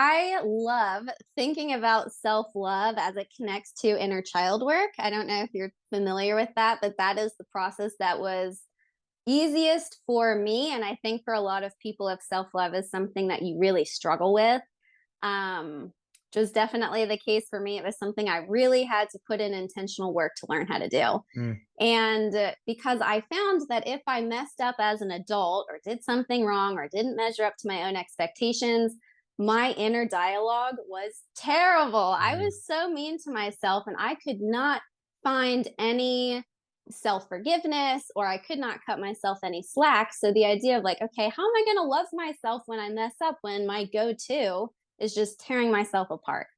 I love thinking about self-love as it connects to inner child work. I don't know if you're familiar with that, but that is the process that was easiest for me. And I think for a lot of people, if self-love is something that you really struggle with, um, which was definitely the case for me. It was something I really had to put in intentional work to learn how to do. Mm, And because I found that if I messed up as an adult or did something wrong or didn't measure up to my own expectations, my inner dialogue was terrible. I mm, was so mean to myself and I could not find any self forgiveness or I could not cut myself any slack. So the idea of like, okay, how am I going to love myself when I mess up when my go to is just tearing myself apart?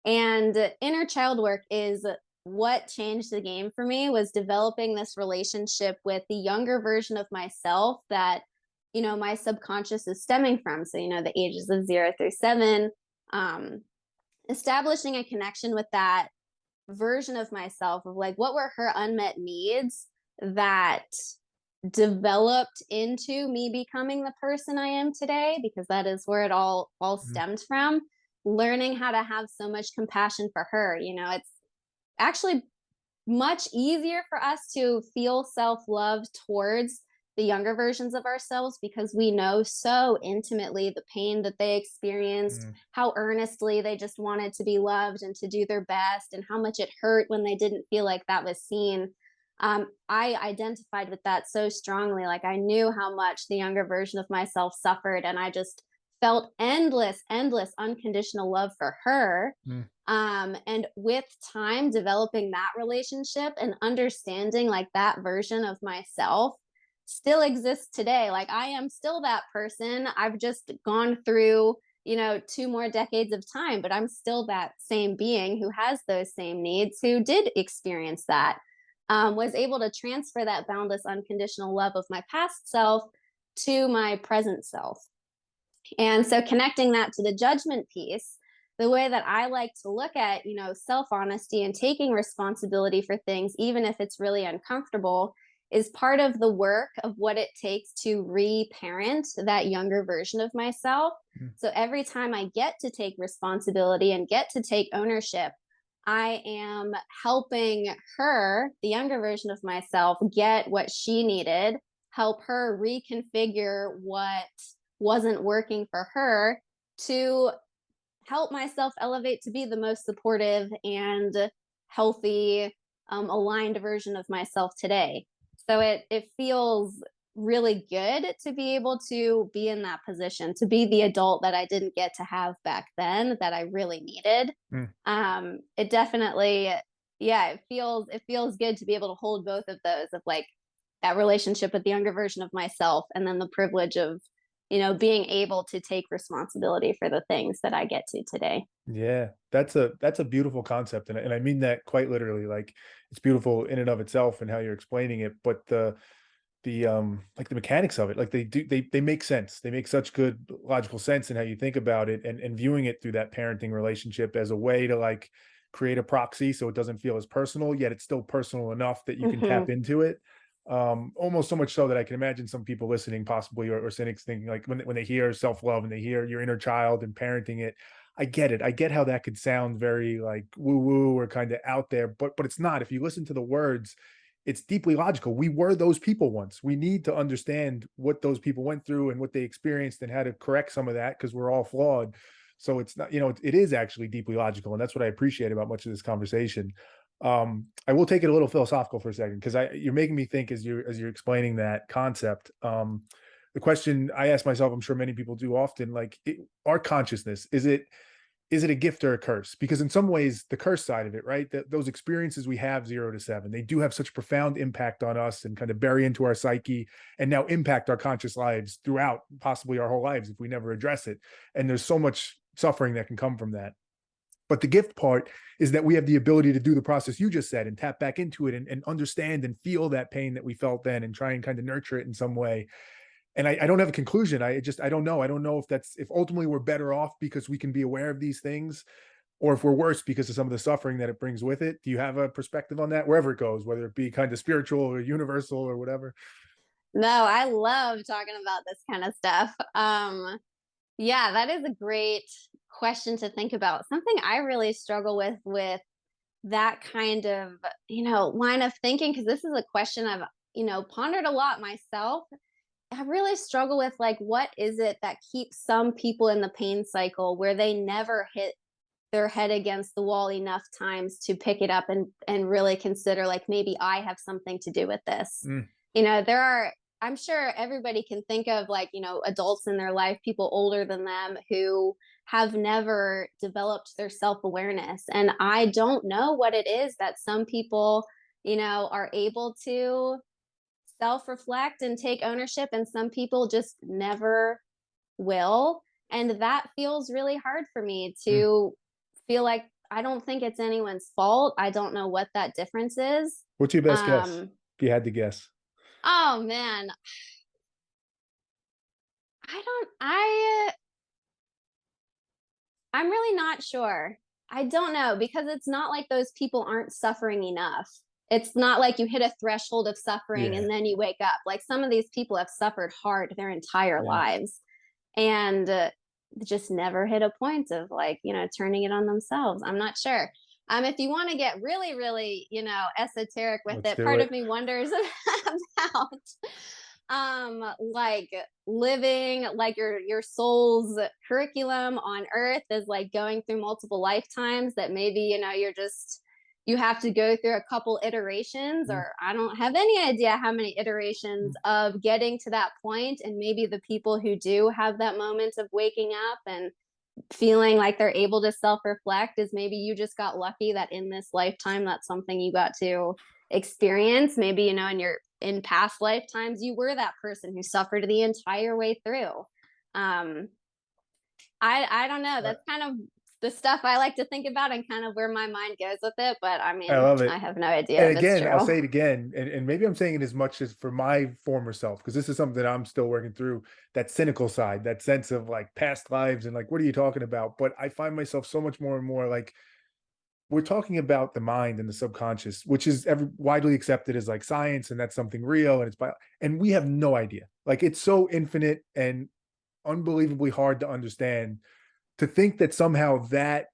And inner child work is what changed the game for me was developing this relationship with the younger version of myself that my subconscious is stemming from. So the ages of 0 through 7, um, establishing a connection with that version of myself of like what were her unmet needs that developed into me becoming the person I am today, because that is where it all mm, stemmed from. Learning how to have so much compassion for her. It's actually much easier for us to feel self-love towards the younger versions of ourselves because we know so intimately the pain that they experienced, mm, how earnestly they just wanted to be loved and to do their best, and how much it hurt when they didn't feel like that was seen. I identified with that so strongly. Like I knew how much the younger version of myself suffered, and I just felt endless, endless unconditional love for her. mm, And with time, developing that relationship and understanding like that version of myself still exists today. Like I am still that person. I've just gone through, 2 more decades of time, but I'm still that same being who has those same needs, who did experience that, was able to transfer that boundless, unconditional love of my past self to my present self. And so connecting that to the judgment piece, the way that I like to look at, self honesty and taking responsibility for things, even if it's really uncomfortable, is part of the work of what it takes to reparent that younger version of myself. mm, So every time I get to take responsibility and get to take ownership, I am helping her, the younger version of myself, get what she needed, help her reconfigure what wasn't working for her to help myself elevate to be the most supportive and healthy, aligned version of myself today. So it feels really good to be able to be in that position, to be the adult that I didn't get to have back then that I really needed. mm. It definitely, yeah, it feels good to be able to hold both of those of like that relationship with the younger version of myself and then the privilege of being able to take responsibility for the things that I get to today. Yeah, that's a beautiful concept, and I mean that quite literally. Like, it's beautiful in and of itself and how you're explaining it, but like the mechanics of it, like they make sense. They make such good logical sense in how you think about it, and viewing it through that parenting relationship as a way to like create a proxy so it doesn't feel as personal, yet it's still personal enough that you can tap Hmm. into it. Almost so much so that I can imagine some people listening, possibly, or cynics thinking like when they hear self love and they hear your inner child and parenting it, I get it. I get how that could sound very like woo woo or kind of out there, but it's not. If you listen to the words, it's deeply logical. We were those people once. We need to understand what those people went through and what they experienced and how to correct some of that because we're all flawed. So it's not, it is actually deeply logical, and that's what I appreciate about much of this conversation. I will take it a little philosophical for a second because you're making me think as you're explaining that concept. The question I ask myself, I'm sure many people do often, like our consciousness, is it a gift or a curse? Because in some ways, the curse side of it, right? Those experiences we have 0 to 7, they do have such profound impact on us and kind of bury into our psyche and now impact our conscious lives throughout possibly our whole lives if we never address it. And there's so much suffering that can come from that. But the gift part is that we have the ability to do the process you just said and tap back into it and understand and feel that pain that we felt then and try and kind of nurture it in some way. And I don't have a conclusion. I don't know. I don't know if ultimately we're better off because we can be aware of these things, or if we're worse because of some of the suffering that it brings with it. Do you have a perspective on that, wherever it goes, whether it be kind of spiritual or universal or whatever? No, I love talking about this kind of stuff. Yeah, that is a great question to think about. Something I really struggle with that kind of, line of thinking, because this is a question I've, pondered a lot myself. I really struggle with, like, what is it that keeps some people in the pain cycle where they never hit their head against the wall enough times to pick it up and really consider, like, maybe I have something to do with this. Mm. There are, I'm sure everybody can think of, like, adults in their life, people older than them who have never developed their self-awareness. And I don't know what it is that some people, are able to self-reflect and take ownership, and some people just never will. And that feels really hard for me Mm. to feel like I don't think it's anyone's fault. I don't know what that difference is. What's your best guess, Um, if you had to guess? oh man, I'm really not sure. I don't know, because it's not like those people aren't suffering enough. It's not like you hit a threshold of suffering Yeah, and then you wake up. Like, some of these people have suffered hard their entire yeah. lives, and just never hit a point of, like, turning it on themselves. I'm not sure. If you want to get really, really, esoteric with Let's it, do part it. of me wonders about like living like your soul's curriculum on earth is like going through multiple lifetimes, that maybe, you have to go through a couple iterations, Mm, or I don't have any idea how many iterations mm, of getting to that point. And maybe the people who do have that moment of waking up and feeling like they're able to self-reflect is, maybe you just got lucky that in this lifetime that's something you got to experience. Maybe, in past lifetimes you were that person who suffered the entire way through. um I don't know, uh, that's kind of the stuff I like to think about, and kind of where my mind goes with it, but I I mean, love it. I have no idea And if it's again, I'll true. say it again, and maybe I'm saying it as much as for my former self, because this is something that I'm still working through, that cynical side, that sense of like past lives and like, what are you talking about? But I find myself so much more and more like, we're talking about the mind and the subconscious, which is widely accepted as like science, and that's something real, and and we have no idea. Like, it's so infinite and unbelievably hard to understand, to think that somehow the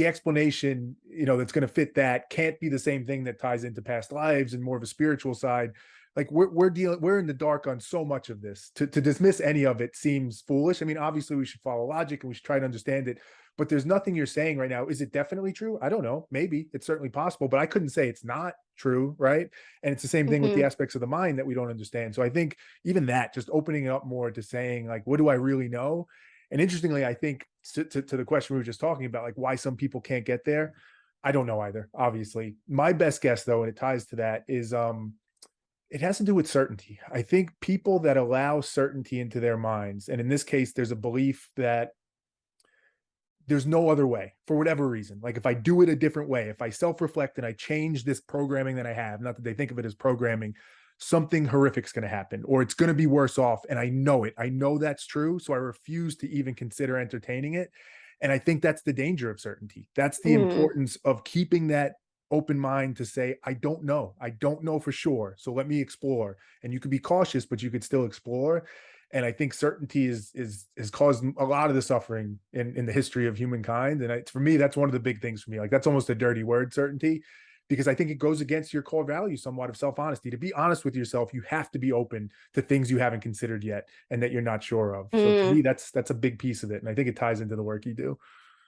explanation, that's going to fit that can't be the same thing that ties into past lives and more of a spiritual side. Like, we're in the dark on so much of this. To dismiss any of it seems foolish. I mean, obviously we should follow logic and we should try to understand it, but there's nothing you're saying right now. Is it definitely true? I don't know. Maybe it's certainly possible, but I couldn't say it's not true, right? And it's the same thing with the Hmm. aspects of the mind that we don't understand. So I think even that, just opening it up more to saying like, what do I really know? And interestingly, I think to the question we were just talking about, like why some people can't get there, I don't know either. Obviously, my best guess though, and it ties to that, is it has to do with certainty. I think people that allow certainty into their minds, and in this case, there's a belief that there's no other way for whatever reason. Like, if I do it a different way, if I self-reflect and I change this programming that I have, not that they think of it as programming, something horrific's going to happen or it's going to be worse off. And I know it. I know that's true. So I refuse to even consider entertaining it. And I think that's the danger of certainty. That's the Mm. importance of keeping that open mind to say, I don't know. I don't know for sure. So let me explore. And you could be cautious, but you could still explore. And I think certainty is has caused a lot of the suffering in the history of humankind. And for me, that's one of the big things for me. Like, that's almost a dirty word, certainty, because I think it goes against your core value somewhat of self honesty. To be honest with yourself, you have to be open to things you haven't considered yet and that you're not sure of. So to me, Mm. that's a big piece of it, and I think it ties into the work you do.